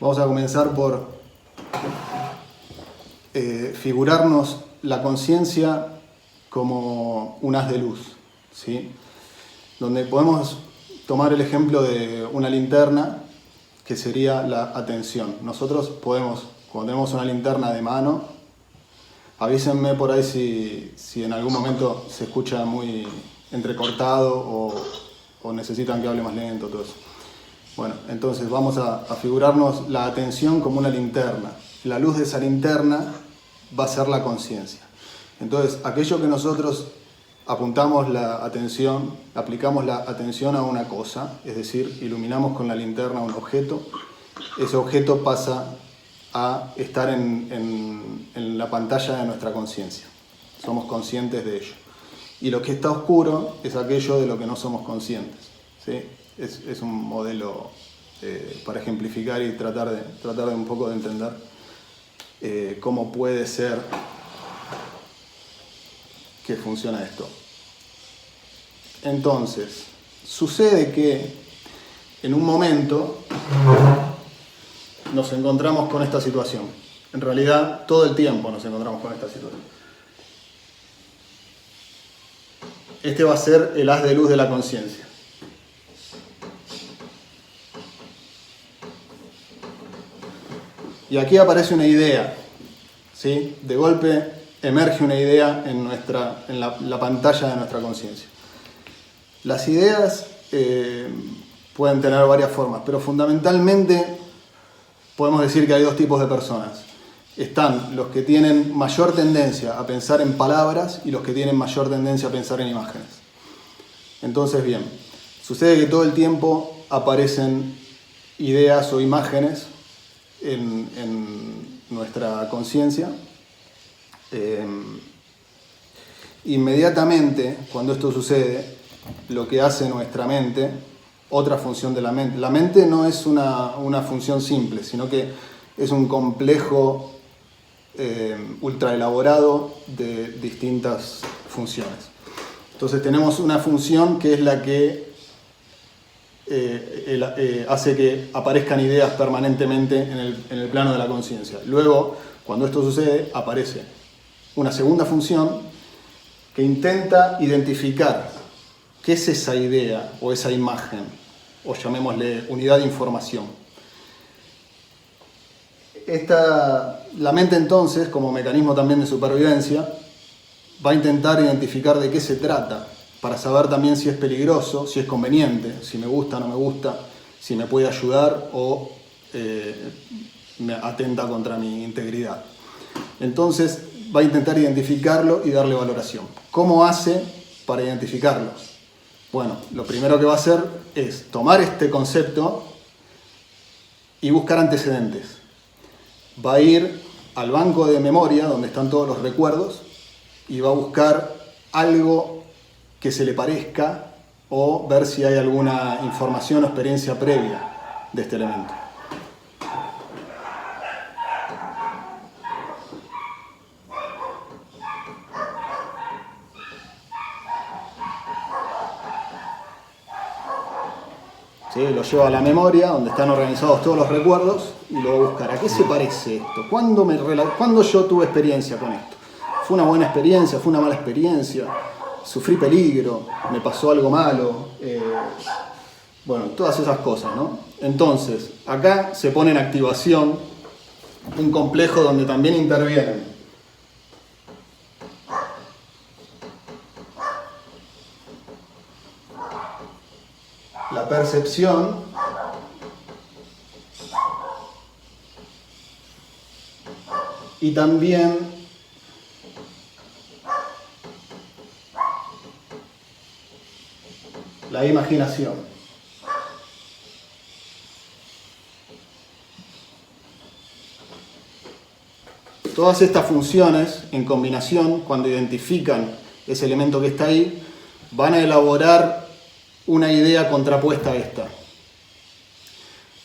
Vamos a comenzar por figurarnos la conciencia como un haz de luz, ¿sí? Donde podemos tomar el ejemplo de una linterna, que sería la atención. Nosotros podemos, cuando tenemos una linterna de mano, avísenme por ahí si en algún momento se escucha muy entrecortado o necesitan que hable más lento, todo eso. Bueno, entonces vamos a figurarnos la atención como una linterna. La luz de esa linterna va a ser la conciencia. Entonces, aquello que nosotros apuntamos la atención, aplicamos la atención a una cosa, es decir, iluminamos con la linterna un objeto, ese objeto pasa a estar en la pantalla de nuestra conciencia. Somos conscientes de ello. Y lo que está oscuro es aquello de lo que no somos conscientes, ¿sí? Es un modelo para ejemplificar y tratar de un poco de entender cómo puede ser que funciona esto. Entonces, sucede que en un momento nos encontramos con esta situación. En realidad, todo el tiempo nos encontramos con esta situación. Este va a ser el haz de luz de la conciencia. Y aquí aparece una idea, ¿sí? De golpe emerge una idea en la pantalla de nuestra conciencia. Las ideas pueden tener varias formas, pero fundamentalmente podemos decir que hay dos tipos de personas. Están los que tienen mayor tendencia a pensar en palabras y los que tienen mayor tendencia a pensar en imágenes. Entonces, bien, sucede que todo el tiempo aparecen ideas o imágenes en nuestra conciencia. Inmediatamente, cuando esto sucede, lo que hace nuestra mente, otra función de la mente no es una función simple, sino que es un complejo ultra elaborado de distintas funciones. Entonces tenemos una función que es la que hace que aparezcan ideas permanentemente en el plano de la conciencia. Luego, cuando esto sucede, aparece una segunda función que intenta identificar qué es esa idea o esa imagen, o llamémosle unidad de información. La mente entonces, como mecanismo también de supervivencia, va a intentar identificar de qué se trata, para saber también si es peligroso, si es conveniente, si me gusta, no me gusta, si me puede ayudar o me atenta contra mi integridad. Entonces va a intentar identificarlo y darle valoración. ¿Cómo hace para identificarlo? Bueno, lo primero que va a hacer es tomar este concepto y buscar antecedentes. Va a ir al banco de memoria donde están todos los recuerdos y va a buscar algo que se le parezca o ver si hay alguna información o experiencia previa de este elemento. ¿Sí? Lo lleva a la memoria, donde están organizados todos los recuerdos, y lo va a buscar. ¿A qué se parece esto? ¿Cuándo yo tuve experiencia con esto? ¿Fue una buena experiencia? ¿Fue una mala experiencia? ¿Sufrí peligro? ¿Me pasó algo malo? Bueno, todas esas cosas, ¿no? Entonces, acá se pone en activación un complejo donde también intervienen la percepción y también la imaginación. Todas estas funciones en combinación, cuando identifican ese elemento que está ahí, van a elaborar una idea contrapuesta a esta.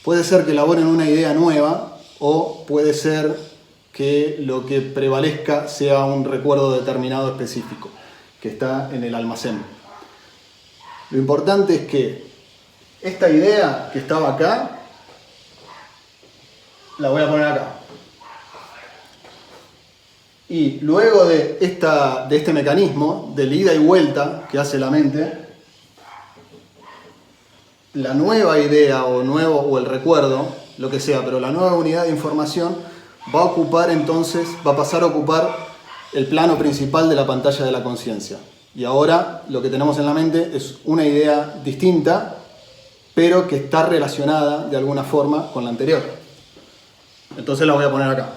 Puede ser que elaboren una idea nueva o puede ser que lo que prevalezca sea un recuerdo determinado específico que está en el almacén. Lo importante es que esta idea que estaba acá la voy a poner acá. Y luego de este mecanismo de ida y vuelta que hace la mente, la nueva idea o el recuerdo, lo que sea, pero la nueva unidad de información va a pasar a ocupar el plano principal de la pantalla de la conciencia. Y ahora lo que tenemos en la mente es una idea distinta, pero que está relacionada de alguna forma con la anterior. Entonces la voy a poner acá.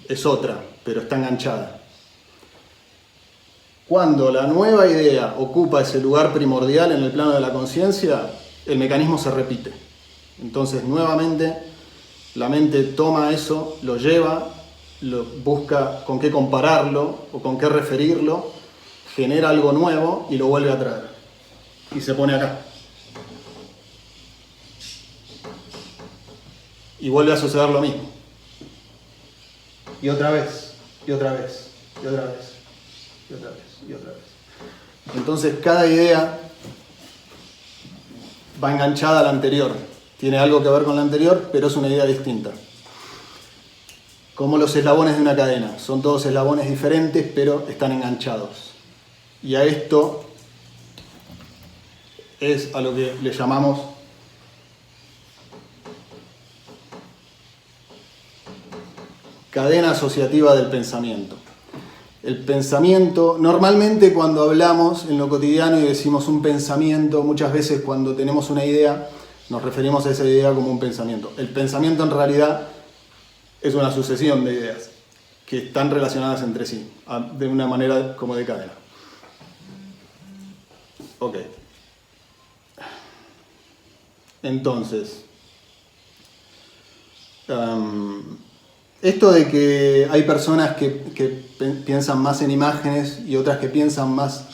Es otra, pero está enganchada. Cuando la nueva idea ocupa ese lugar primordial en el plano de la conciencia, el mecanismo se repite. Entonces, nuevamente, la mente toma eso, lo lleva, busca con qué compararlo o con qué referirlo, genera algo nuevo y lo vuelve a traer. Y se pone acá. Y vuelve a suceder lo mismo. Y otra vez, y otra vez, y otra vez, y otra vez, y otra vez. Entonces cada idea va enganchada a la anterior. Tiene algo que ver con la anterior, pero es una idea distinta. Como los eslabones de una cadena. Son todos eslabones diferentes, pero están enganchados. Y a esto es a lo que le llamamos cadena asociativa del pensamiento. El pensamiento, normalmente cuando hablamos en lo cotidiano y decimos un pensamiento, muchas veces cuando tenemos una idea, nos referimos a esa idea como un pensamiento. El pensamiento en realidad es una sucesión de ideas que están relacionadas entre sí, de una manera como de cadena. Ok. Entonces, esto de que hay personas que piensan más en imágenes y otras que piensan más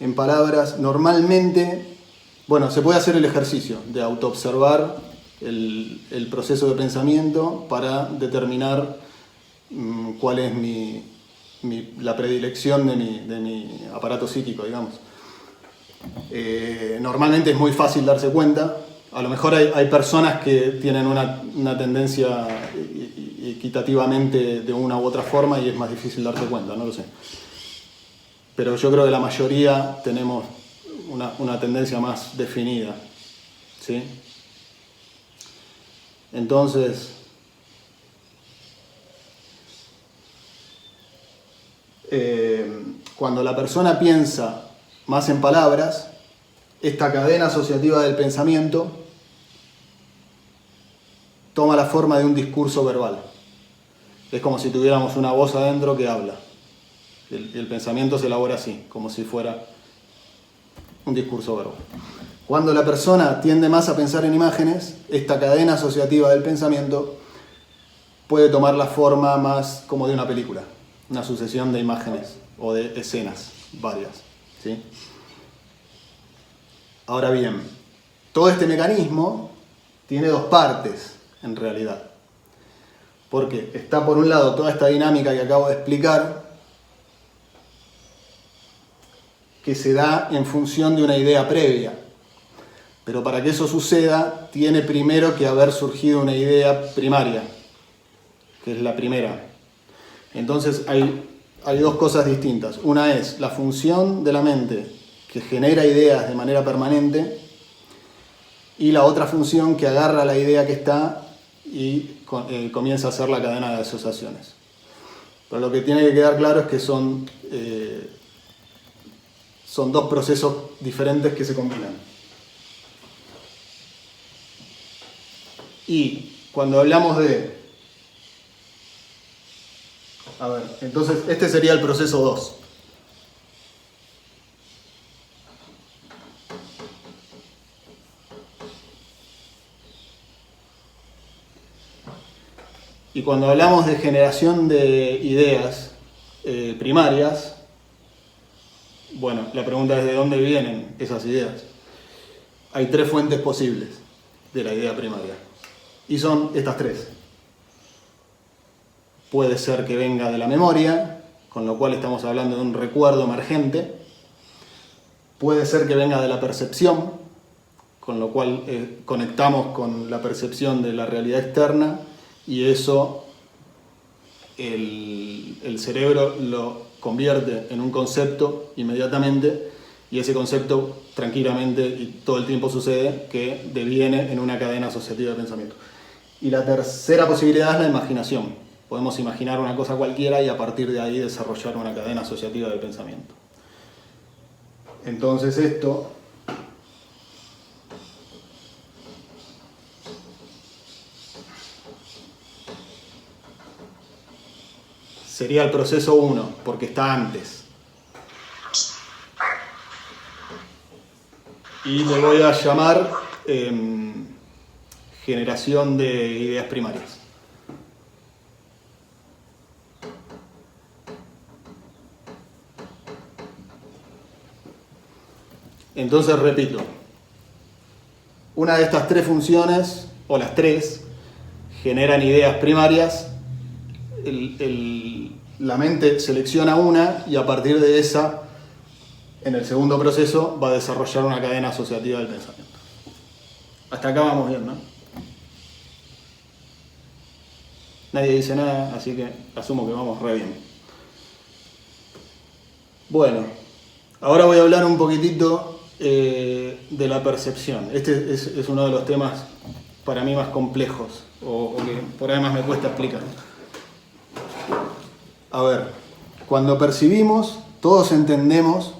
en palabras, normalmente, bueno, se puede hacer el ejercicio de autoobservar el proceso de pensamiento para determinar cuál es la predilección de mi aparato psíquico, digamos. Normalmente es muy fácil darse cuenta. A lo mejor hay personas que tienen una tendencia equitativamente de una u otra forma y es más difícil darse cuenta, no lo sé. Pero yo creo que la mayoría tenemos una tendencia más definida, ¿sí? Entonces, cuando la persona piensa más en palabras, esta cadena asociativa del pensamiento toma la forma de un discurso verbal. Es como si tuviéramos una voz adentro que habla. El pensamiento se elabora así, como si fuera un discurso verbal. Cuando la persona tiende más a pensar en imágenes, esta cadena asociativa del pensamiento puede tomar la forma más como de una película, una sucesión de imágenes o de escenas varias, ¿sí? Ahora bien, todo este mecanismo tiene dos partes, en realidad. Porque está por un lado toda esta dinámica que acabo de explicar, que se da en función de una idea previa. Pero para que eso suceda, tiene primero que haber surgido una idea primaria, que es la primera. Entonces hay dos cosas distintas. Una es la función de la mente, que genera ideas de manera permanente, y la otra función que agarra la idea que está y comienza a hacer la cadena de asociaciones. Pero lo que tiene que quedar claro es que son dos procesos diferentes que se combinan. Y cuando hablamos de... A ver, entonces este sería el proceso 2. Y cuando hablamos de generación de ideas primarias, bueno, la pregunta es ¿de dónde vienen esas ideas? Hay tres fuentes posibles de la idea primaria. Y son estas tres. Puede ser que venga de la memoria, con lo cual estamos hablando de un recuerdo emergente. Puede ser que venga de la percepción, con lo cual conectamos con la percepción de la realidad externa y eso el cerebro lo convierte en un concepto inmediatamente y ese concepto tranquilamente y todo el tiempo sucede que deviene en una cadena asociativa de pensamiento. Y la tercera posibilidad es la imaginación. Podemos imaginar una cosa cualquiera y a partir de ahí desarrollar una cadena asociativa de pensamiento. Entonces esto sería el proceso 1, porque está antes. Y le voy a llamar generación de ideas primarias. Entonces repito, una de estas tres funciones, o las tres, generan ideas primarias. La mente selecciona una y a partir de esa, en el segundo proceso, va a desarrollar una cadena asociativa del pensamiento. Hasta acá vamos bien, ¿no? Nadie dice nada, así que asumo que vamos re bien. Bueno, ahora voy a hablar un poquitito de la percepción. Este es uno de los temas para mí más complejos, o que por ahí más me cuesta explicar. A ver, cuando percibimos, todos entendemos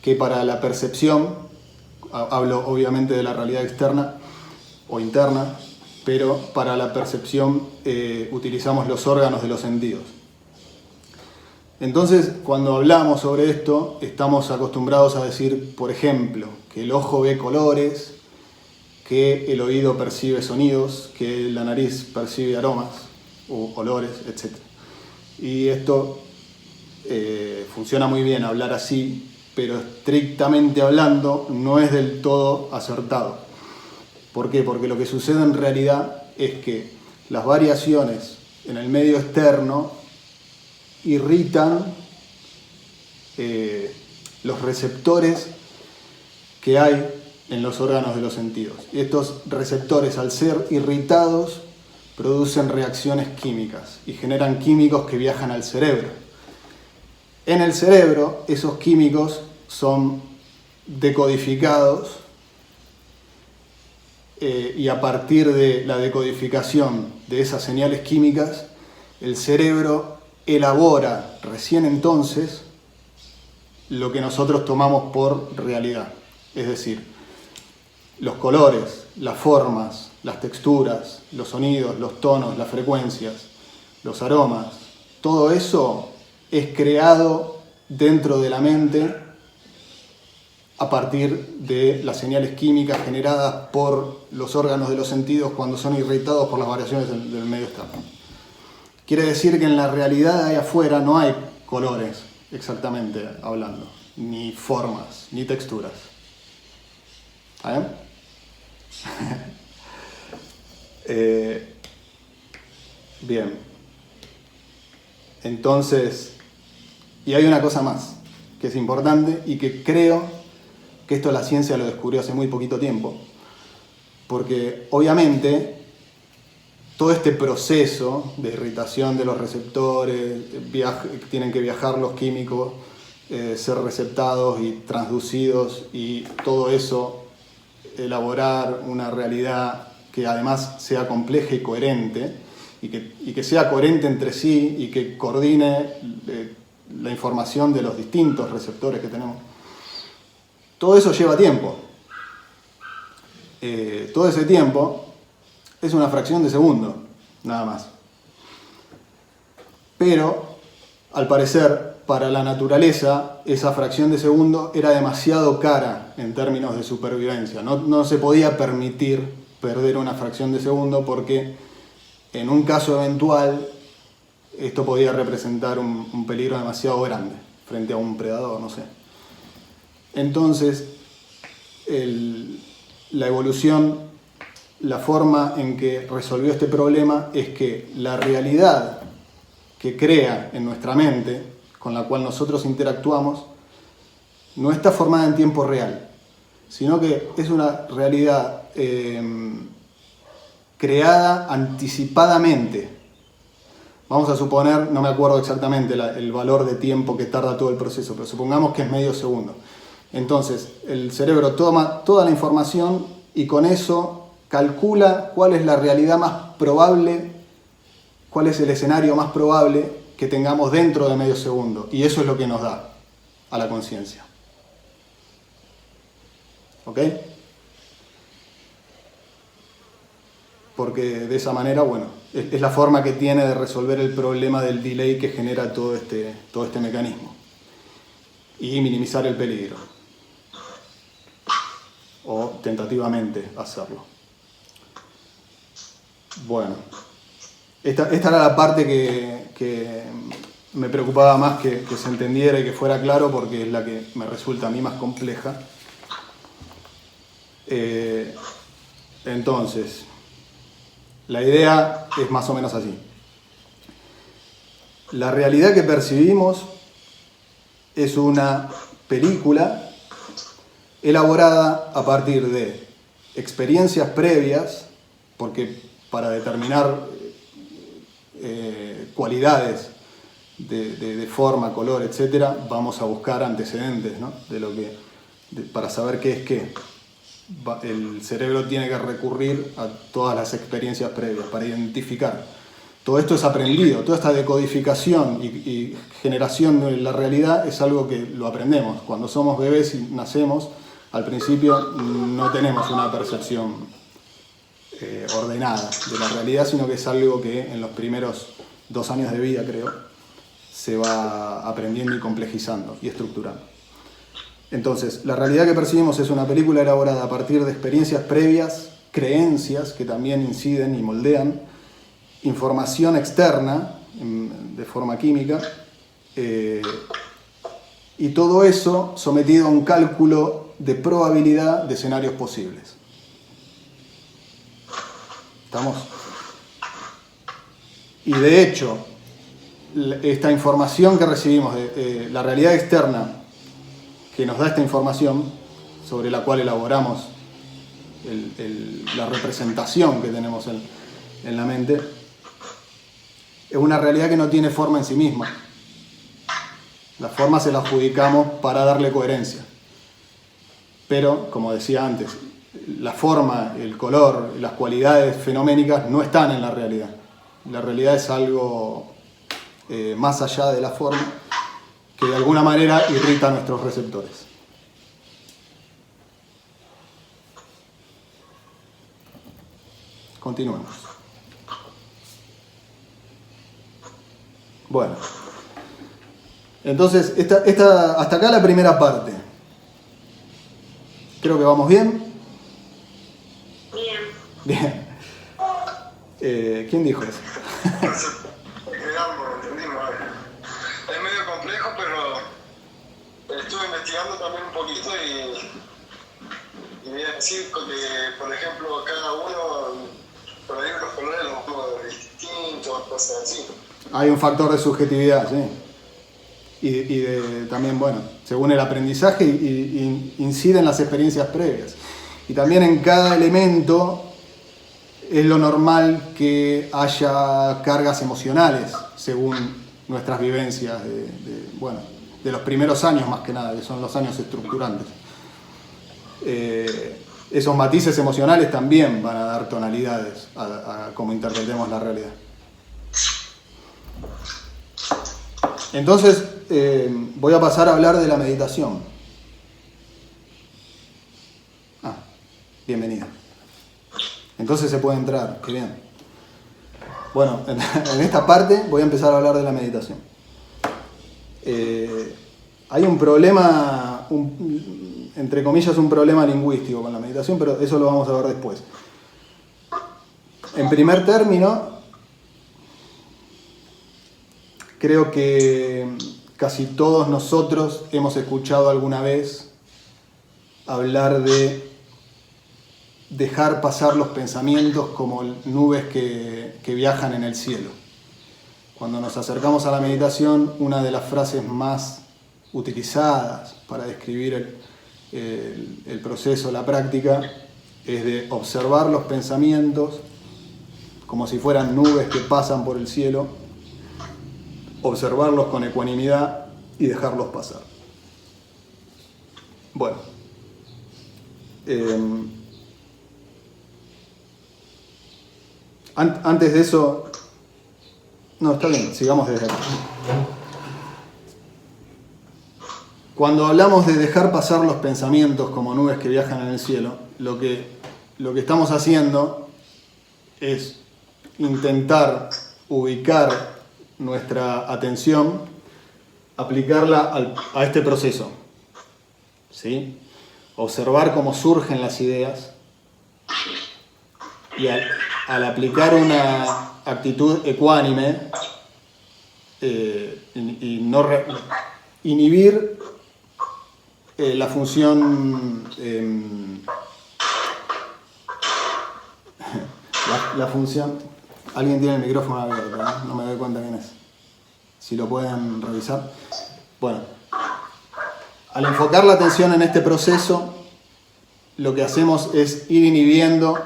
que para la percepción, hablo obviamente de la realidad externa o interna, pero para la percepción utilizamos los órganos de los sentidos. Entonces, cuando hablamos sobre esto, estamos acostumbrados a decir, por ejemplo, que el ojo ve colores, que el oído percibe sonidos, que la nariz percibe aromas o olores, etc. Y esto funciona muy bien hablar así, pero estrictamente hablando no es del todo acertado. ¿Por qué? Porque lo que sucede en realidad es que las variaciones en el medio externo irritan los receptores que hay en los órganos de los sentidos. Y estos receptores, al ser irritados, producen reacciones químicas y generan químicos que viajan al cerebro. En el cerebro, esos químicos son decodificados y a partir de la decodificación de esas señales químicas, el cerebro elabora recién entonces lo que nosotros tomamos por realidad. Es decir, los colores, las formas, las texturas, los sonidos, los tonos, las frecuencias, los aromas, todo eso es creado dentro de la mente a partir de las señales químicas generadas por los órganos de los sentidos cuando son irritados por las variaciones del medio externo. Quiere decir que en la realidad ahí afuera no hay colores, exactamente hablando, ni formas, ni texturas. ¿Está bien? Bien. Entonces, y hay una cosa más que es importante y que creo que esto la ciencia lo descubrió hace muy poquito tiempo, porque obviamente todo este proceso de irritación de los receptores, tienen que viajar los químicos, ser receptados y transducidos y todo eso, elaborar una realidad que además sea compleja y coherente y que sea coherente entre sí y que coordine la información de los distintos receptores que tenemos. Todo eso lleva tiempo. Todo ese tiempo es una fracción de segundo, nada más. Pero, al parecer, para la naturaleza, esa fracción de segundo era demasiado cara en términos de supervivencia. No se podía permitir perder una fracción de segundo porque, en un caso eventual, esto podía representar un peligro demasiado grande frente a un predador, no sé. Entonces, la evolución, la forma en que resolvió este problema es que la realidad que crea en nuestra mente, con la cual nosotros interactuamos, no está formada en tiempo real, sino que es una realidad creada anticipadamente. Vamos a suponer, no me acuerdo exactamente el valor de tiempo que tarda todo el proceso, pero supongamos que es medio segundo. Entonces, el cerebro toma toda la información y con eso calcula cuál es la realidad más probable, cuál es el escenario más probable que tengamos dentro de medio segundo. Y eso es lo que nos da a la conciencia. ¿Ok? Porque de esa manera, bueno, es la forma que tiene de resolver el problema del delay que genera todo este mecanismo. Y minimizar el peligro. O tentativamente hacerlo. Bueno, esta era la parte que me preocupaba más que se entendiera y que fuera claro, porque es la que me resulta a mí más compleja. Entonces, la idea es más o menos así. La realidad que percibimos es una película elaborada a partir de experiencias previas, porque para determinar cualidades de forma, color, etc., vamos a buscar antecedentes, ¿no? Para saber qué es qué. El cerebro tiene que recurrir a todas las experiencias previas para identificar. Todo esto es aprendido, toda esta decodificación y generación de la realidad es algo que lo aprendemos. Cuando somos bebés y nacemos, al principio no tenemos una percepción ordenada de la realidad, sino que es algo que en los primeros 2 años de vida, creo, se va aprendiendo y complejizando y estructurando. Entonces, la realidad que percibimos es una película elaborada a partir de experiencias previas, creencias que también inciden y moldean, información externa de forma química, y todo eso sometido a un cálculo de probabilidad de escenarios posibles. ¿Estamos? Y de hecho, esta información que recibimos, la realidad externa que nos da esta información, sobre la cual elaboramos la representación que tenemos en la mente, es una realidad que no tiene forma en sí misma. La forma se la adjudicamos para darle coherencia. Pero, como decía antes, la forma, el color, las cualidades fenoménicas no están en la realidad. La realidad es algo más allá de la forma, que de alguna manera irrita a nuestros receptores. Continuemos. Bueno, entonces, hasta acá la primera parte. Creo que vamos bien. Bien. ¿Quién dijo eso? Es medio complejo, pero estuve investigando también un poquito y voy a decir que, por ejemplo, cada uno, por ahí los colores los vemos distintos, cosas así. Hay un factor de subjetividad, sí. Y también, bueno, según el aprendizaje, inciden las experiencias previas. Y también en cada elemento es lo normal que haya cargas emocionales, según nuestras vivencias de los primeros años más que nada, que son los años estructurantes. Esos matices emocionales también van a dar tonalidades a cómo interpretemos la realidad. Entonces, voy a pasar a hablar de la meditación. Bienvenida. Entonces se puede entrar, qué bien. Bueno, en esta parte voy a empezar a hablar de la meditación. Hay un problema, entre comillas, un problema lingüístico con la meditación, pero eso lo vamos a ver después. En primer término, creo que casi todos nosotros hemos escuchado alguna vez hablar de dejar pasar los pensamientos como nubes que viajan en el cielo. Cuando nos acercamos a la meditación, una de las frases más utilizadas para describir el proceso, la práctica, es de observar los pensamientos como si fueran nubes que pasan por el cielo, observarlos con ecuanimidad y dejarlos pasar. Bueno, antes de eso, no, está bien, sigamos desde acá. Cuando hablamos de dejar pasar los pensamientos como nubes que viajan en el cielo, lo que estamos haciendo es intentar ubicar nuestra atención, aplicarla a este proceso, ¿sí? Observar cómo surgen las ideas y al aplicar una actitud ecuánime y no inhibir la función la función. Alguien tiene el micrófono abierto, ¿no? No me doy cuenta quién es. Si lo pueden revisar. Bueno, al enfocar la atención en este proceso, lo que hacemos es ir inhibiendo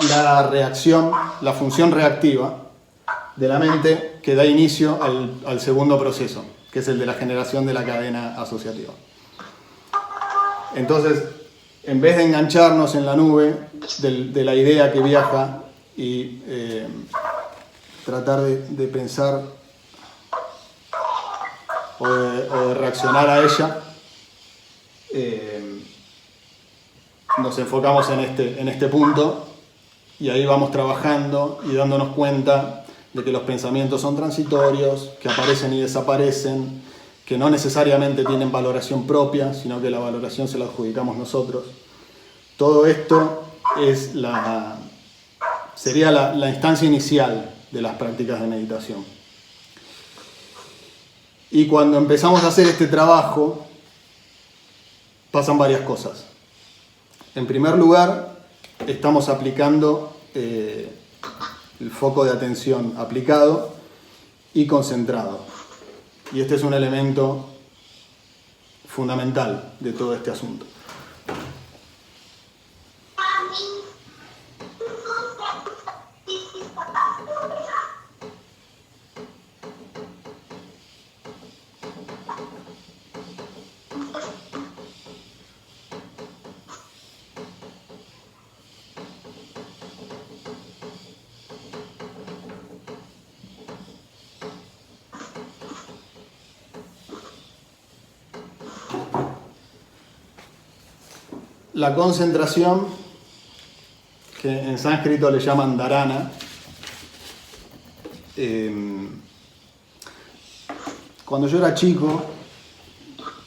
la reacción, la función reactiva de la mente que da inicio al segundo proceso, que es el de la generación de la cadena asociativa. Entonces, en vez de engancharnos en la nube de la idea que viaja y tratar de pensar o de reaccionar a ella, nos enfocamos en este punto y ahí vamos trabajando y dándonos cuenta de que los pensamientos son transitorios, que aparecen y desaparecen, que no necesariamente tienen valoración propia, sino que la valoración se la adjudicamos nosotros. Todo esto sería la instancia inicial de las prácticas de meditación. Y cuando empezamos a hacer este trabajo, pasan varias cosas. En primer lugar, estamos aplicando el foco de atención aplicado y concentrado. Y este es un elemento fundamental de todo este asunto. La concentración, que en sánscrito le llaman dharana, cuando yo era chico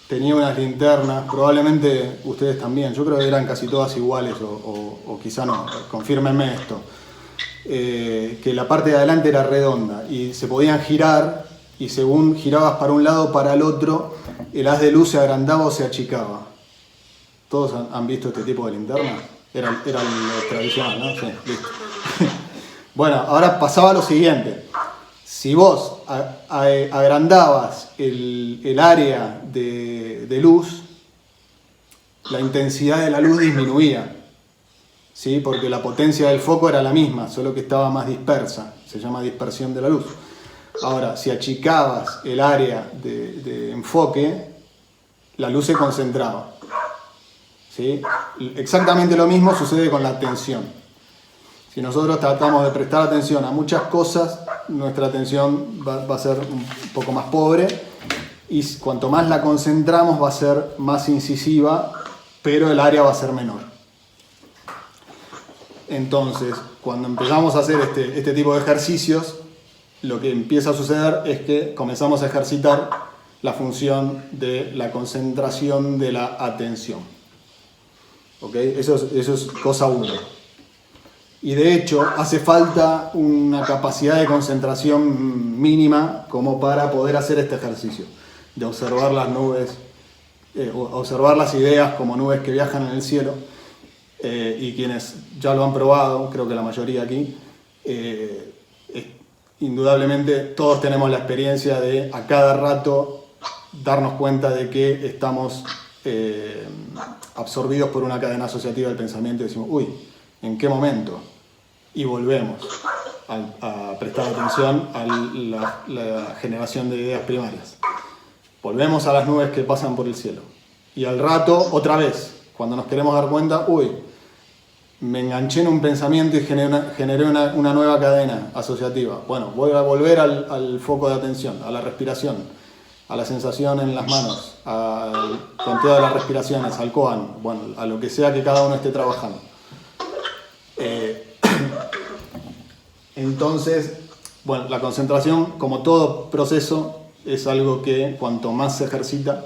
tenía unas linternas, probablemente ustedes también, yo creo que eran casi todas iguales o quizá no, confírmenme esto, que la parte de adelante era redonda y se podían girar y según girabas para un lado o para el otro, el haz de luz se agrandaba o se achicaba. ¿Todos han visto este tipo de linterna? Era el tradicional, ¿no? Sí, listo. Bueno, ahora pasaba lo siguiente. Si vos agrandabas el área de luz, la intensidad de la luz disminuía, ¿sí? Porque la potencia del foco era la misma, solo que estaba más dispersa. Se llama dispersión de la luz. Ahora, si achicabas el área de enfoque, la luz se concentraba. ¿Sí? Exactamente lo mismo sucede con la atención. Si nosotros tratamos de prestar atención a muchas cosas, nuestra atención va a ser un poco más pobre y cuanto más la concentramos va a ser más incisiva, pero el área va a ser menor. Entonces, cuando empezamos a hacer este tipo de ejercicios, lo que empieza a suceder es que comenzamos a ejercitar la función de la concentración de la atención. ¿Okay? Eso es cosa 1. Y de hecho hace falta una capacidad de concentración mínima como para poder hacer este ejercicio, de observar las nubes, observar las ideas como nubes que viajan en el cielo, y quienes ya lo han probado, creo que la mayoría aquí, indudablemente todos tenemos la experiencia de a cada rato darnos cuenta de que estamos absorbidos por una cadena asociativa del pensamiento y decimos, uy, ¿en qué momento? Y volvemos a prestar atención a la generación de ideas primarias. Volvemos a las nubes que pasan por el cielo. Y al rato, otra vez, cuando nos queremos dar cuenta, uy, me enganché en un pensamiento y generé una nueva cadena asociativa. Bueno, voy a volver al foco de atención, a la respiración, a la sensación en las manos, al conteo de las respiraciones, al koan, bueno, a lo que sea que cada uno esté trabajando. Entonces, bueno, la concentración, como todo proceso, es algo que cuanto más se ejercita,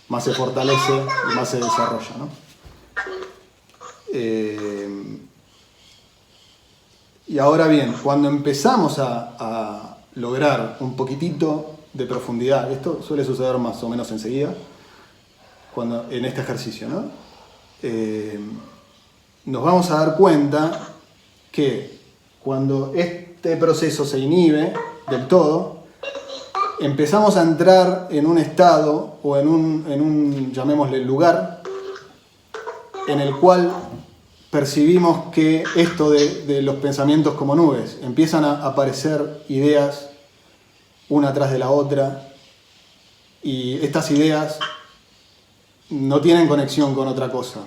más se fortalece y más se desarrolla, ¿no? Y ahora bien, cuando empezamos a lograr un poquitito de profundidad, esto suele suceder más o menos enseguida, en este ejercicio, ¿no? Nos vamos a dar cuenta que cuando este proceso se inhibe del todo, empezamos a entrar en un estado o en un llamémosle, lugar, en el cual percibimos que esto de los pensamientos como nubes, empiezan a aparecer ideas una tras de la otra, y estas ideas no tienen conexión con otra cosa.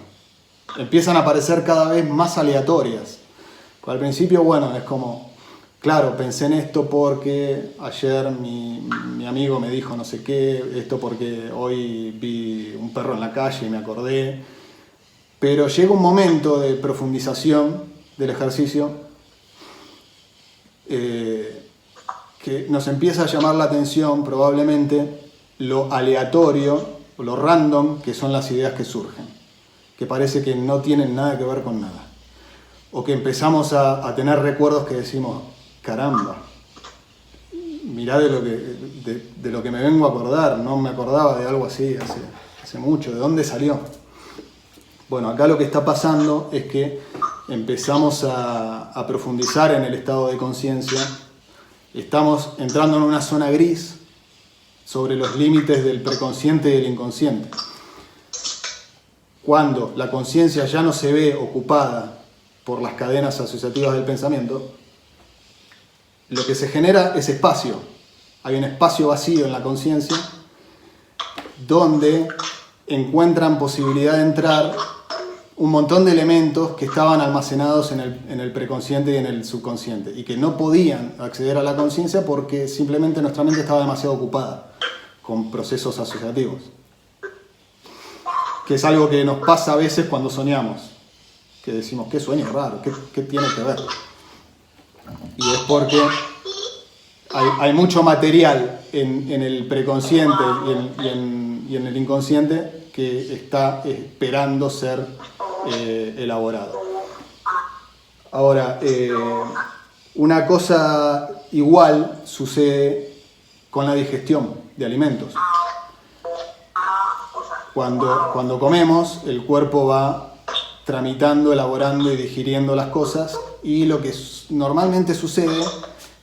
Empiezan a aparecer cada vez más aleatorias. Al principio, bueno, es como, claro, pensé en esto porque ayer mi amigo me dijo no sé qué, esto porque hoy vi un perro en la calle y me acordé. Pero llega un momento de profundización del ejercicio que nos empieza a llamar la atención probablemente lo aleatorio, lo random que son las ideas que surgen, que parece que no tienen nada que ver con nada. O que empezamos a tener recuerdos que decimos, caramba, mirá de lo que me vengo a acordar, no me acordaba de algo así hace mucho, ¿de dónde salió? Bueno, acá lo que está pasando es que empezamos a profundizar en el estado de conciencia, estamos entrando en una zona gris sobre los límites del preconsciente y del inconsciente. Cuando la conciencia ya no se ve ocupada por las cadenas asociativas del pensamiento, lo que se genera es espacio. Hay un espacio vacío en la conciencia donde encuentran posibilidad de entrar un montón de elementos que estaban almacenados en el preconsciente y en el subconsciente y que no podían acceder a la conciencia porque simplemente nuestra mente estaba demasiado ocupada con procesos asociativos. Que es algo que nos pasa a veces cuando soñamos, que decimos, qué sueño raro, qué tiene que ver. Y es porque hay mucho material en el preconsciente y en el inconsciente que está esperando ser elaborado. Ahora, una cosa igual sucede con la digestión de alimentos. Cuando comemos, el cuerpo va tramitando, elaborando y digiriendo las cosas, y lo que normalmente sucede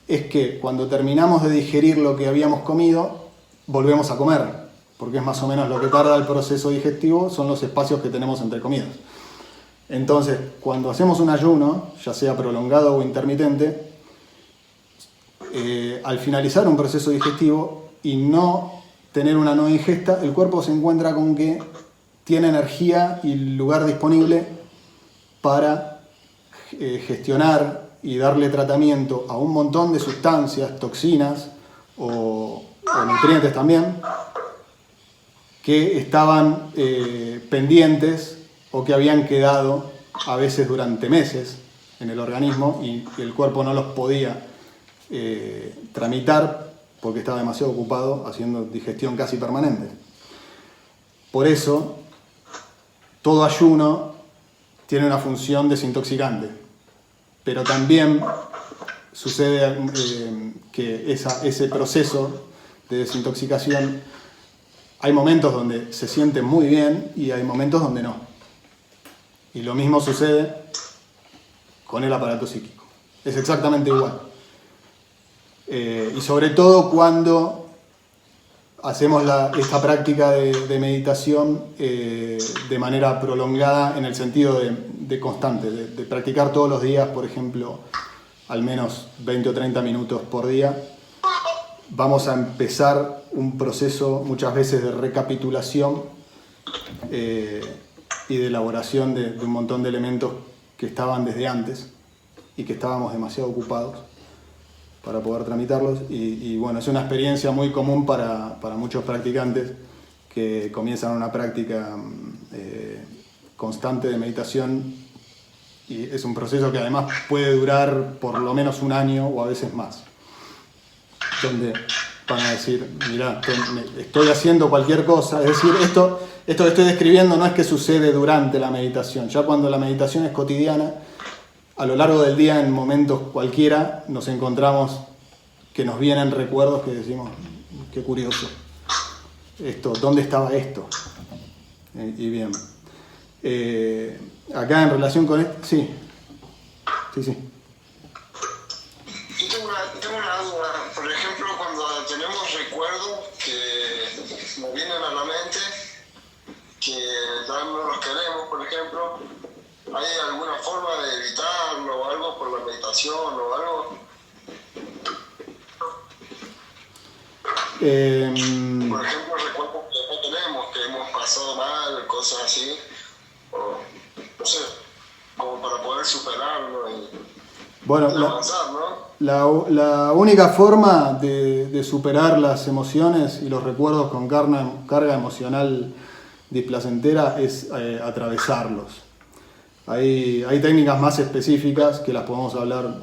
es que cuando terminamos de digerir lo que habíamos comido, volvemos a comer, porque es más o menos lo que tarda el proceso digestivo, son los espacios que tenemos entre comidas. Entonces, cuando hacemos un ayuno, ya sea prolongado o intermitente, al finalizar un proceso digestivo y no tener una no ingesta, el cuerpo se encuentra con que tiene energía y lugar disponible para gestionar y darle tratamiento a un montón de sustancias, toxinas o nutrientes también, que estaban pendientes o que habían quedado a veces durante meses en el organismo y el cuerpo no los podía tramitar porque estaba demasiado ocupado haciendo digestión casi permanente. Por eso, todo ayuno tiene una función desintoxicante, pero también sucede que ese proceso de desintoxicación, hay momentos donde se siente muy bien y hay momentos donde no. Y lo mismo sucede con el aparato psíquico. Es exactamente igual. Y sobre todo cuando hacemos esta práctica de meditación de manera prolongada en el sentido de constante, de practicar todos los días, por ejemplo, al menos 20 o 30 minutos por día. Vamos a empezar un proceso muchas veces de recapitulación y de elaboración de un montón de elementos que estaban desde antes y que estábamos demasiado ocupados para poder tramitarlos. Y bueno, es una experiencia muy común para muchos practicantes que comienzan una práctica constante de meditación, y es un proceso que además puede durar por lo menos un año o a veces más, donde van a decir, mirá, estoy haciendo cualquier cosa, es decir, esto que estoy describiendo no es que sucede durante la meditación, ya cuando la meditación es cotidiana, a lo largo del día, en momentos cualquiera, nos encontramos que nos vienen recuerdos que decimos, qué curioso, ¿dónde estaba esto? Y bien, acá en relación con esto, sí. Yo tengo una duda, por ejemplo, cuando tenemos recuerdos que nos vienen a la mente, que ya no los queremos, por ejemplo, ¿hay alguna forma de evitarlo o algo por la meditación o algo? Por ejemplo, recuerdos que no tenemos, que hemos pasado mal, cosas así, o no sé, como para poder superarlo y bueno, avanzar, ¿no? La única forma de superar las emociones y los recuerdos con carga emocional displacentera es atravesarlos. Hay técnicas más específicas que las podemos hablar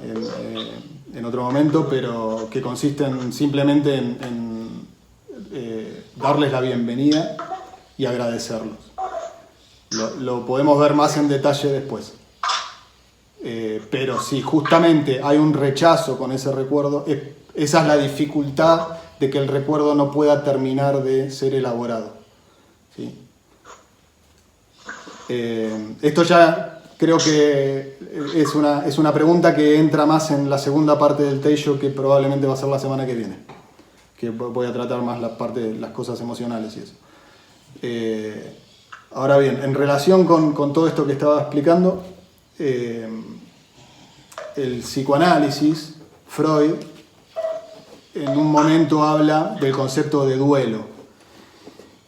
en otro momento, pero que consisten simplemente en darles la bienvenida y agradecerlos. Lo podemos ver más en detalle después. Pero si justamente hay un rechazo con ese recuerdo, esa es la dificultad de que el recuerdo no pueda terminar de ser elaborado, ¿sí? Esto ya creo que es una pregunta que entra más en la segunda parte del Teisho, que probablemente va a ser la semana que viene, que voy a tratar más la parte de las cosas emocionales y eso. Ahora bien, en relación con todo esto que estaba explicando, el psicoanálisis, Freud, en un momento habla del concepto de duelo.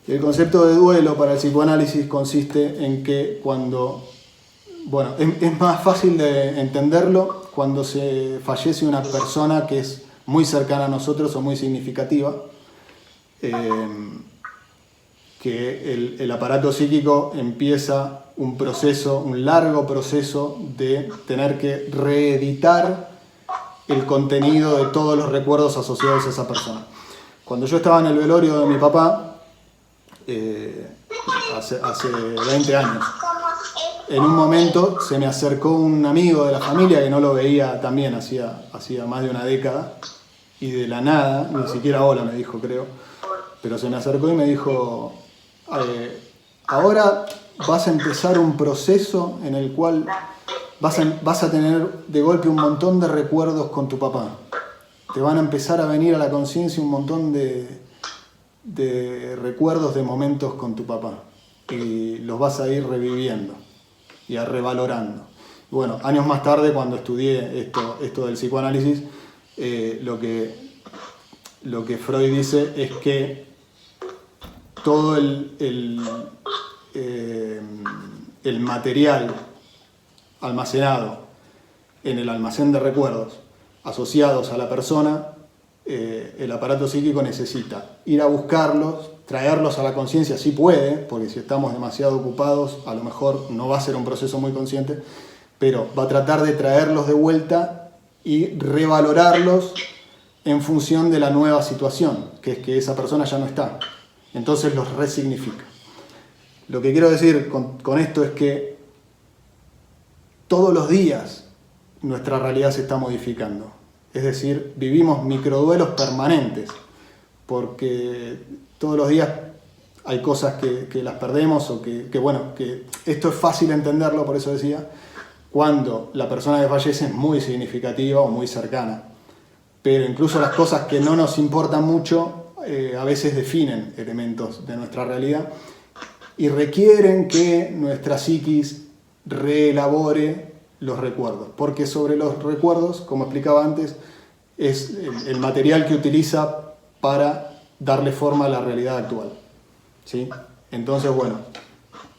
Y el concepto de duelo para el psicoanálisis consiste en que cuando, bueno, es más fácil de entenderlo cuando se fallece una persona que es muy cercana a nosotros o muy significativa, que el aparato psíquico empieza un largo proceso de tener que reeditar el contenido de todos los recuerdos asociados a esa persona. Cuando yo estaba en el velorio de mi papá, hace 20 años, en un momento se me acercó un amigo de la familia que no lo veía también hacía más de una década, y de la nada, ni siquiera hola me dijo, creo, pero se me acercó y me dijo, ahora vas a empezar un proceso en el cual vas a tener de golpe un montón de recuerdos con tu papá. Te van a empezar a venir a la conciencia un montón de recuerdos de momentos con tu papá. Y los vas a ir reviviendo y a revalorando. Bueno, años más tarde, cuando estudié esto del psicoanálisis, lo que Freud dice es que todo el material almacenado en el almacén de recuerdos asociados a la persona, el aparato psíquico necesita ir a buscarlos, traerlos a la conciencia, si puede, porque si estamos demasiado ocupados, a lo mejor no va a ser un proceso muy consciente, pero va a tratar de traerlos de vuelta y revalorarlos en función de la nueva situación, que es que esa persona ya no está. Entonces los resignifica. Lo que quiero decir con esto es que todos los días nuestra realidad se está modificando. Es decir, vivimos microduelos permanentes, porque todos los días hay cosas que las perdemos o que esto es fácil entenderlo, por eso decía, cuando la persona que fallece es muy significativa o muy cercana. Pero incluso las cosas que no nos importan mucho, a veces definen elementos de nuestra realidad y requieren que nuestra psiquis reelabore los recuerdos, porque sobre los recuerdos, como explicaba antes, es el material que utiliza para darle forma a la realidad actual, ¿sí? Entonces, bueno,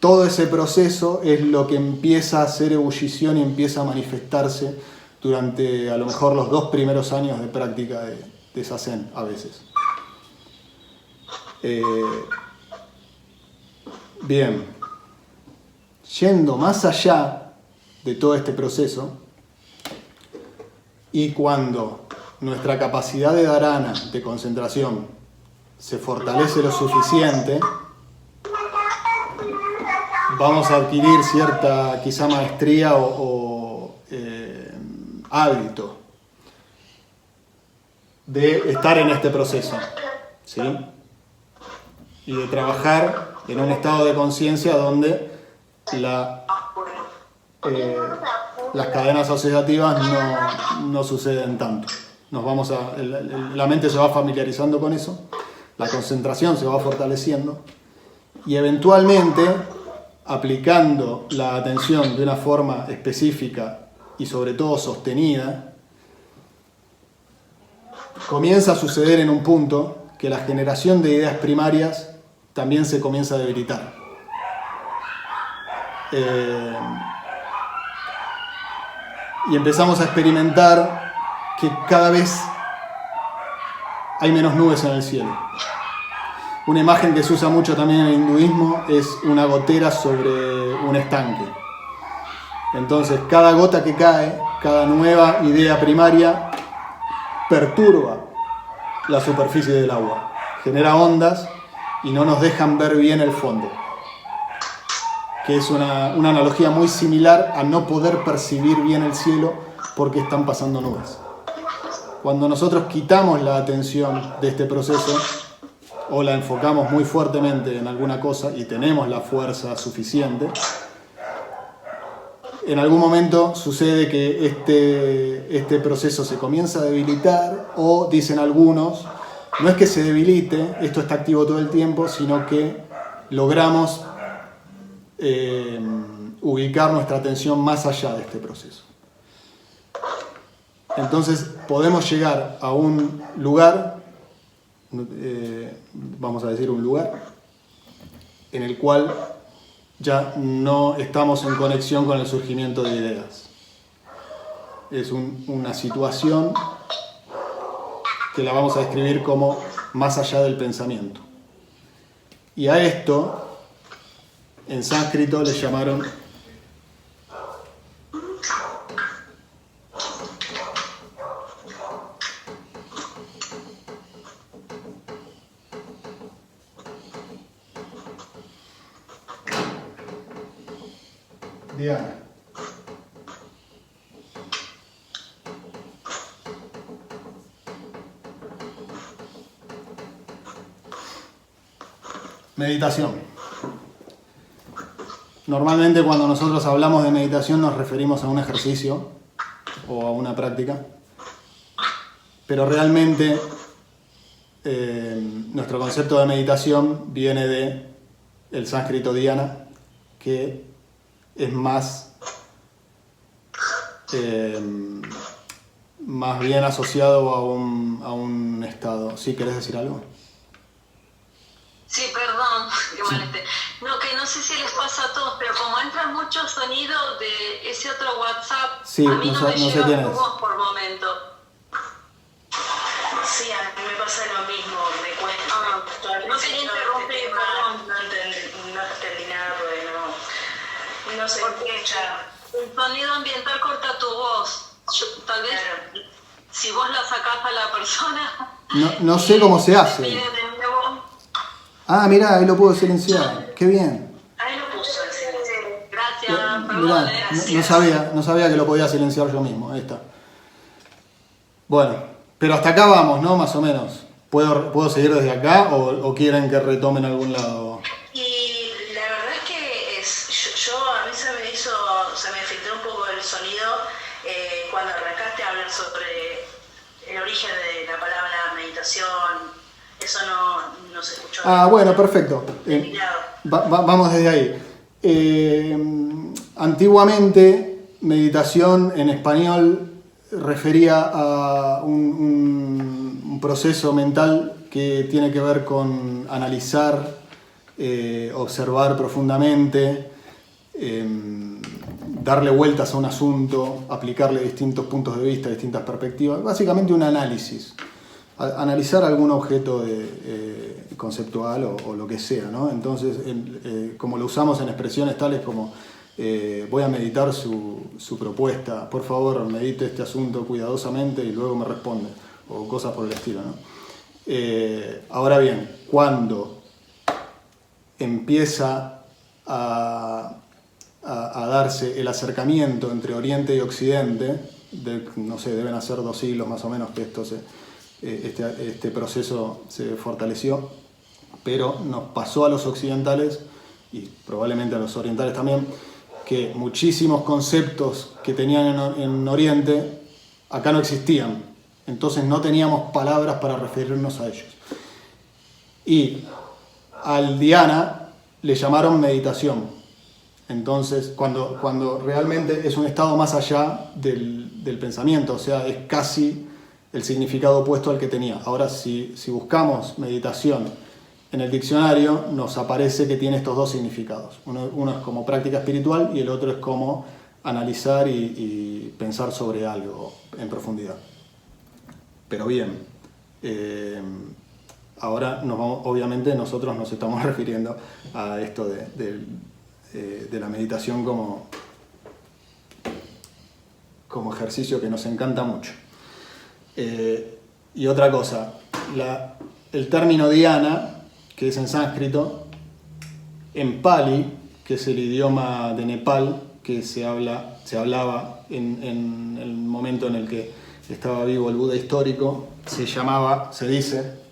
todo ese proceso es lo que empieza a hacer ebullición y empieza a manifestarse durante a lo mejor los 2 primeros años de práctica de Zazen a veces. Bien, yendo más allá de todo este proceso, y cuando nuestra capacidad de dharana, de concentración, se fortalece lo suficiente, vamos a adquirir cierta quizá maestría o hábito de estar en este proceso, ¿sí? Y de trabajar en un estado de conciencia donde las cadenas asociativas no suceden tanto. La mente se va familiarizando con eso, la concentración se va fortaleciendo y eventualmente, aplicando la atención de una forma específica y sobre todo sostenida, comienza a suceder en un punto que la generación de ideas primarias también se comienza a debilitar. Y empezamos a experimentar que cada vez hay menos nubes en el cielo. Una imagen que se usa mucho también en el hinduismo es una gotera sobre un estanque. Entonces, cada gota que cae, cada nueva idea primaria, perturba la superficie del agua, genera ondas y no nos dejan ver bien el fondo, que es una analogía muy similar a no poder percibir bien el cielo porque están pasando nubes. Cuando nosotros quitamos la atención de este proceso o la enfocamos muy fuertemente en alguna cosa y tenemos la fuerza suficiente, en algún momento sucede que este proceso se comienza a debilitar o, dicen algunos, no es que se debilite, esto está activo todo el tiempo, sino que logramos ubicar nuestra atención más allá de este proceso. Entonces podemos llegar a un lugar, vamos a decir un lugar, en el cual ya no estamos en conexión con el surgimiento de ideas. Es una situación que la vamos a describir como más allá del pensamiento. Y a esto, en sánscrito, le llamaron dhyana. Meditación. Normalmente cuando nosotros hablamos de meditación nos referimos a un ejercicio o a una práctica, pero realmente nuestro concepto de meditación viene del sánscrito dhyana, que es más bien asociado a un estado. ¿Sí querés decir algo? Sí, perdón, que moleste. No, que no sé si les pasa a todos, pero como entra mucho sonido de ese otro WhatsApp, sí, a mí no me llega quién tu es. voz por momento. Sí, a mí me pasa lo mismo, me cuesta. No quería interrumpir, perdón. No entendí nada porque no sé escuchar. El sonido ambiental corta tu voz. Tal vez, claro, si vos la sacás a la persona... No sé cómo se hace. Pide de nuevo. Ah, mirá, ahí lo puedo silenciar. Qué bien. Ahí lo puso el silencio. Gracias, Mirá, no sabía que lo podía silenciar yo mismo. Ahí está. Bueno, pero hasta acá vamos, ¿no? Más o menos. ¿Puedo seguir desde acá o quieren que retomen algún lado? Y la verdad es que a mí se me filtró un poco el sonido cuando arrancaste a hablar sobre el origen de la palabra meditación, eso no se escuchó. Ah, bueno, perfecto. De mi lado. Vamos desde ahí. Antiguamente, meditación en español refería a un proceso mental que tiene que ver con analizar, observar profundamente, darle vueltas a un asunto, aplicarle distintos puntos de vista, distintas perspectivas, básicamente un análisis. Analizar algún objeto conceptual o lo que sea, ¿no? Entonces, como lo usamos en expresiones tales como voy a meditar su propuesta, por favor medite este asunto cuidadosamente y luego me responde, o cosas por el estilo, ¿no? Ahora bien, cuando empieza a darse el acercamiento entre Oriente y Occidente, no sé, deben hacer 2 siglos más o menos que este proceso se fortaleció, pero nos pasó a los occidentales y probablemente a los orientales también, que muchísimos conceptos que tenían en Oriente acá no existían, entonces no teníamos palabras para referirnos a ellos. Y al dhyana le llamaron meditación. Entonces, cuando realmente es un estado más allá del pensamiento, o sea, es casi el significado opuesto al que tenía. Ahora, si buscamos meditación en el diccionario, nos aparece que tiene estos 2 significados. Uno es como práctica espiritual y el otro es como analizar y pensar sobre algo en profundidad. Pero bien, ahora obviamente nosotros nos estamos refiriendo a esto de la meditación como ejercicio que nos encanta mucho. Y otra cosa, el término dhyana, que es en sánscrito, en pali, que es el idioma de Nepal, que se hablaba en el momento en el que estaba vivo el Buda histórico, se dice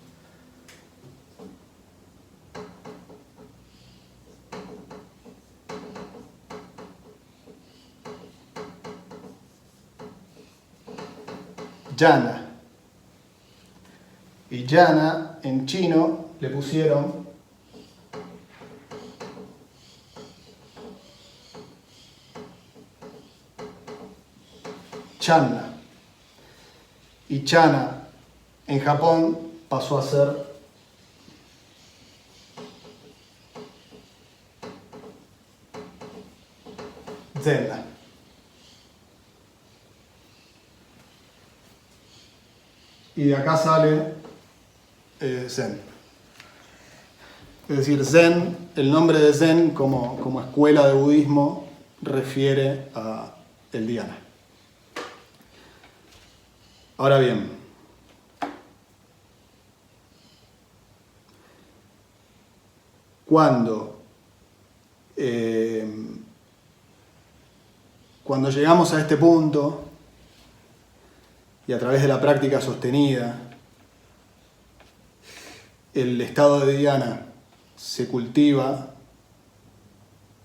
jhana. Y jhana en chino le pusieron channa. Y chana en Japón pasó a ser zen. Y de acá sale zen. Es decir, zen, el nombre de zen como escuela de budismo refiere a el dhyana. Ahora bien, cuando llegamos a este punto y a través de la práctica sostenida, el estado de dhyana se cultiva,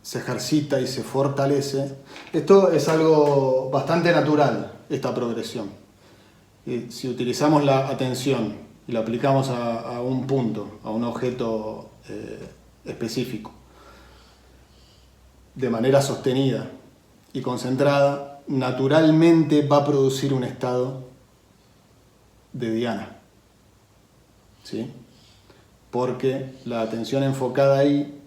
se ejercita y se fortalece. Esto es algo bastante natural, esta progresión. Si utilizamos la atención y la aplicamos a un punto, a un objeto específico, de manera sostenida y concentrada, naturalmente va a producir un estado de dhyana. ¿Sí? Porque la atención enfocada ahí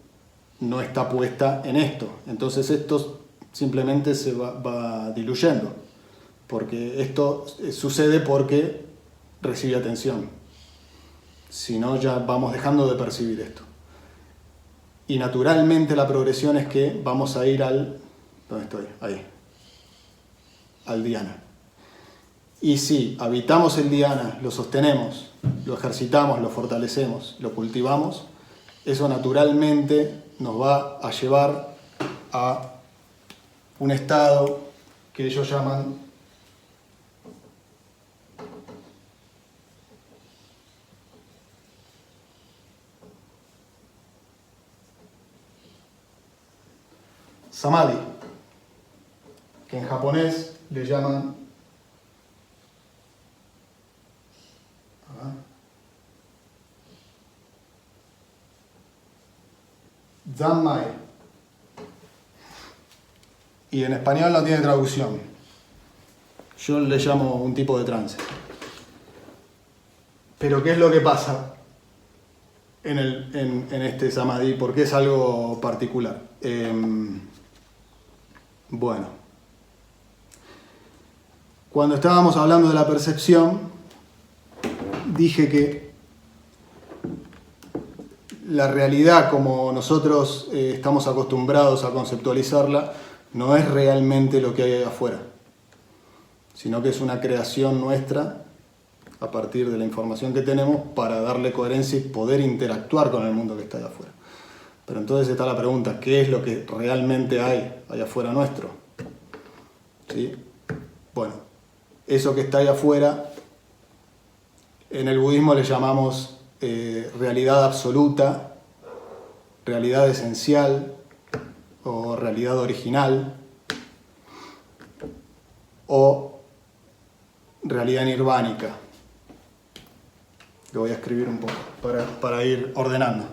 no está puesta en esto. Entonces esto simplemente se va diluyendo. Porque esto sucede porque recibe atención. Si no, ya vamos dejando de percibir esto. Y naturalmente la progresión es que vamos a ir al... ¿Dónde estoy? Ahí. Al dhyana. Y si habitamos el dhyana, lo sostenemos, lo ejercitamos, lo fortalecemos, lo cultivamos, eso naturalmente nos va a llevar a un estado que ellos llaman samadhi, que en japonés le llaman Zammai. Y en español no tiene traducción. Yo le llamo un tipo de trance. Pero ¿qué es lo que pasa en este samadhi? Porque es algo particular. Bueno, cuando estábamos hablando de la percepción, dije que la realidad como nosotros estamos acostumbrados a conceptualizarla no es realmente lo que hay ahí afuera, sino que es una creación nuestra a partir de la información que tenemos para darle coherencia y poder interactuar con el mundo que está allá afuera. Pero entonces está la pregunta, ¿qué es lo que realmente hay allá afuera nuestro? ¿Sí? Bueno, eso que está allá afuera, en el budismo le llamamos realidad absoluta, realidad esencial o realidad original o realidad nirvánica. Lo voy a escribir un poco para ir ordenando.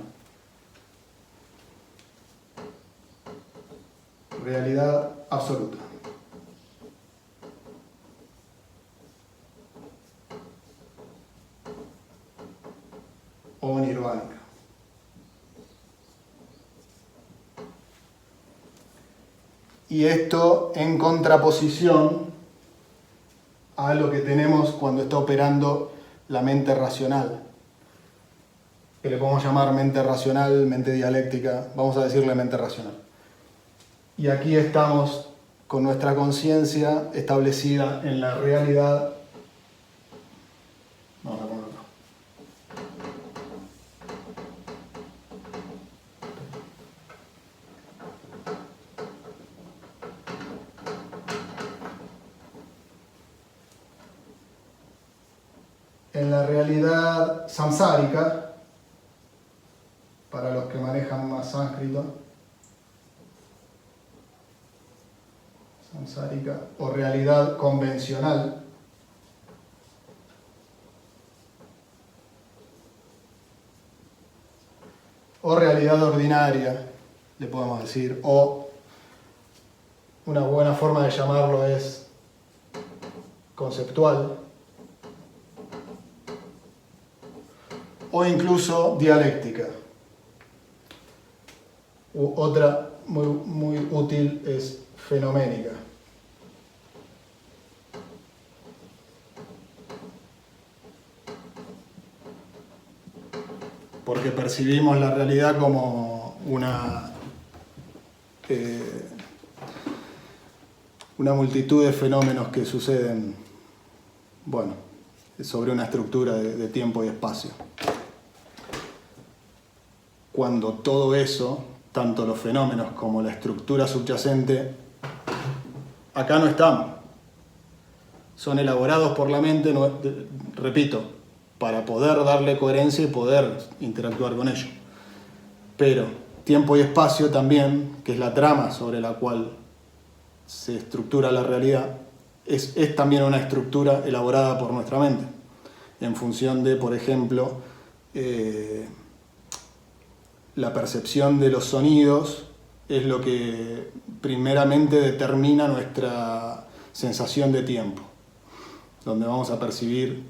Realidad absoluta. O nirvánica. Y esto en contraposición a lo que tenemos cuando está operando la mente racional, que le podemos llamar mente racional, mente dialéctica, vamos a decirle mente racional. Y aquí estamos con nuestra conciencia establecida en la realidad. Vamos a ponerlo. En la realidad samsárica, para los que manejan más sánscrito, samsárica o realidad convencional, o realidad ordinaria, le podemos decir, o una buena forma de llamarlo es conceptual, o incluso dialéctica. Otra muy útil es fenoménica. Porque percibimos la realidad como una multitud de fenómenos que suceden, bueno, sobre una estructura de tiempo y espacio. Cuando todo eso, tanto los fenómenos como la estructura subyacente, acá no están. Son elaborados por la mente, repito, para poder darle coherencia y poder interactuar con ello. Pero tiempo y espacio también, que es la trama sobre la cual se estructura la realidad, es también una estructura elaborada por nuestra mente, en función de, por ejemplo, la percepción de los sonidos es lo que primeramente determina nuestra sensación de tiempo, donde vamos a percibir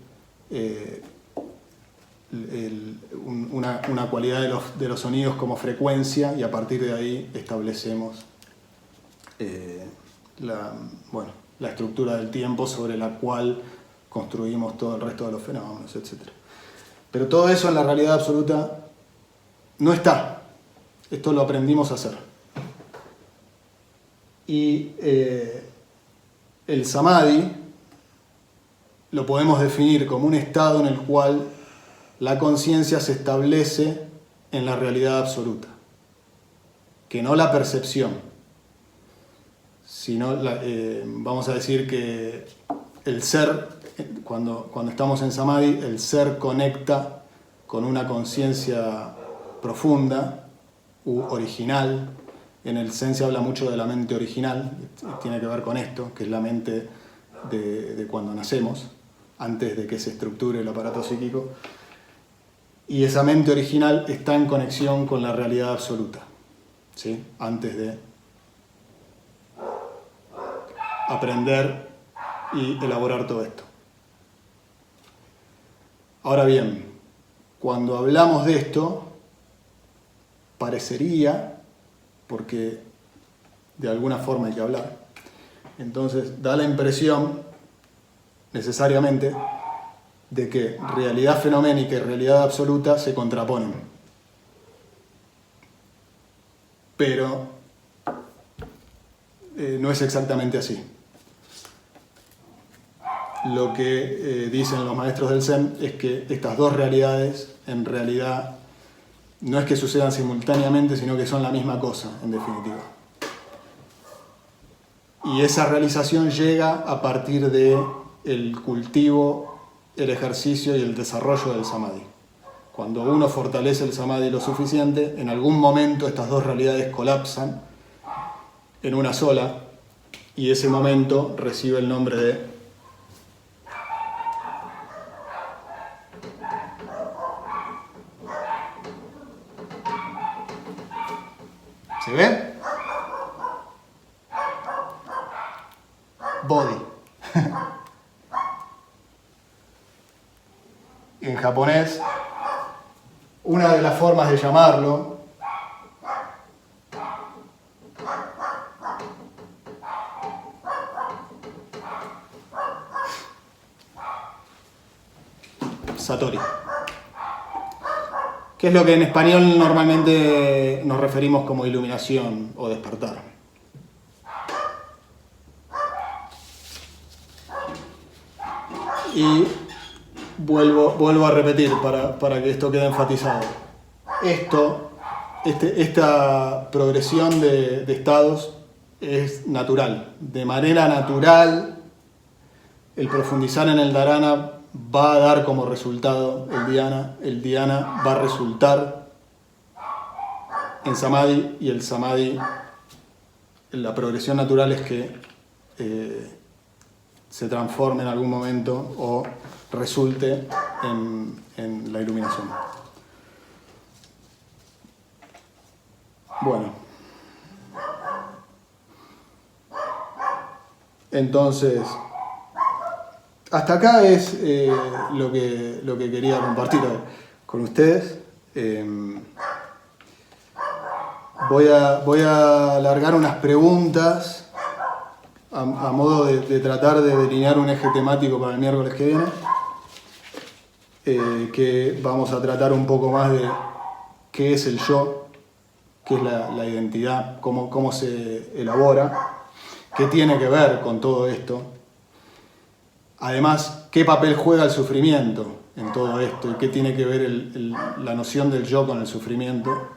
una cualidad de los sonidos como frecuencia y a partir de ahí establecemos la estructura del tiempo sobre la cual construimos todo el resto de los fenómenos, etc. Pero todo eso en la realidad absoluta no está. Esto lo aprendimos a hacer. Y el samadhi lo podemos definir como un estado en el cual la conciencia se establece en la realidad absoluta, que no la percepción, sino vamos a decir que el ser, cuando estamos en samadhi, el ser conecta con una conciencia profunda u original. En el Zen se habla mucho de la mente original, tiene que ver con esto, que es la mente de cuando nacemos, antes de que se estructure el aparato psíquico. Y esa mente original está en conexión con la realidad absoluta. ¿sí? Antes de aprender y elaborar todo esto. Ahora bien, cuando hablamos de esto, parecería, porque de alguna forma hay que hablar, entonces da la impresión, necesariamente, de que realidad fenoménica y realidad absoluta se contraponen. Pero no es exactamente así. Lo que dicen los maestros del Zen es que estas dos realidades, en realidad, no es que sucedan simultáneamente, sino que son la misma cosa, en definitiva. Y esa realización llega a partir del cultivo, el ejercicio y el desarrollo del samadhi. Cuando uno fortalece el samadhi lo suficiente, en algún momento estas dos realidades colapsan en una sola, y ese momento recibe el nombre de ¿se ve? Bodhi. En japonés, una de las formas de llamarlo Satori, que es lo que en español normalmente nos referimos como iluminación o despertar. Y vuelvo a repetir para que esto quede enfatizado. Esta progresión de estados es natural. De manera natural, el profundizar en el dharana va a dar como resultado el dhyana va a resultar en samadhi, y el samadhi, la progresión natural es que se transforme en algún momento o resulte en la iluminación. Bueno, entonces hasta acá es lo que quería compartir con ustedes. Voy a largar unas preguntas a modo de tratar de delinear un eje temático para el miércoles que viene, que vamos a tratar un poco más de qué es el yo, qué es la identidad, cómo se elabora, qué tiene que ver con todo esto. Además, qué papel juega el sufrimiento en todo esto y qué tiene que ver la noción del yo con el sufrimiento.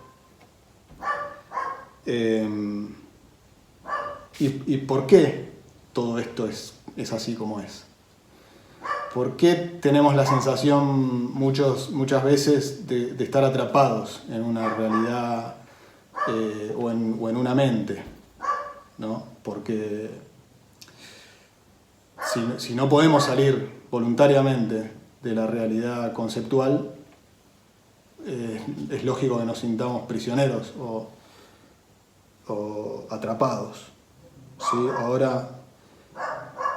Y por qué todo esto es así como es. ¿Por qué tenemos la sensación muchas veces de estar atrapados en una realidad o en una mente, ¿no? Porque si no podemos salir voluntariamente de la realidad conceptual, es lógico que nos sintamos prisioneros o atrapados, ¿sí? Ahora,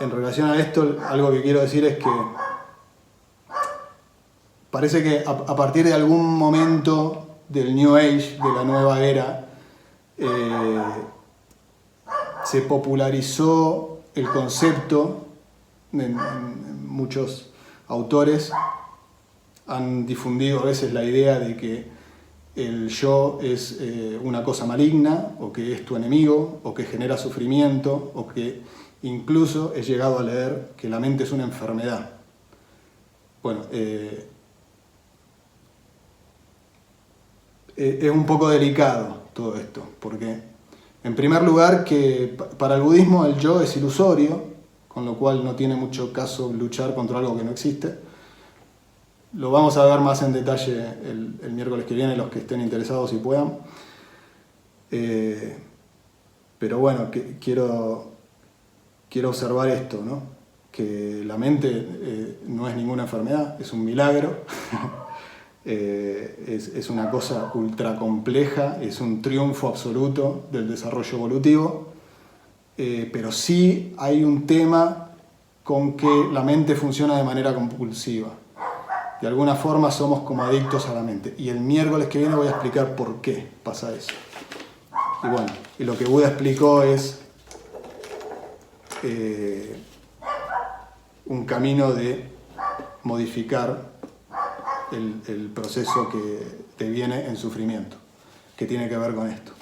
en relación a esto, algo que quiero decir es que parece que a partir de algún momento del New Age, de la nueva era, se popularizó el concepto, muchos autores han difundido a veces la idea de que el yo es una cosa maligna, o que es tu enemigo, o que genera sufrimiento, o que incluso he llegado a leer que la mente es una enfermedad. Bueno, es un poco delicado todo esto, porque en primer lugar que para el budismo el yo es ilusorio, con lo cual no tiene mucho caso luchar contra algo que no existe. Lo vamos a ver más en detalle el miércoles que viene, los que estén interesados y puedan. Pero bueno, quiero observar esto, ¿no? Que la mente no es ninguna enfermedad, es un milagro. es una cosa ultra compleja, es un triunfo absoluto del desarrollo evolutivo, pero sí hay un tema con que la mente funciona de manera compulsiva. De alguna forma somos como adictos a la mente. Y el miércoles que viene voy a explicar por qué pasa eso. Y bueno, y lo que Buda explicó es un camino de modificar el proceso que te viene en sufrimiento, que tiene que ver con esto.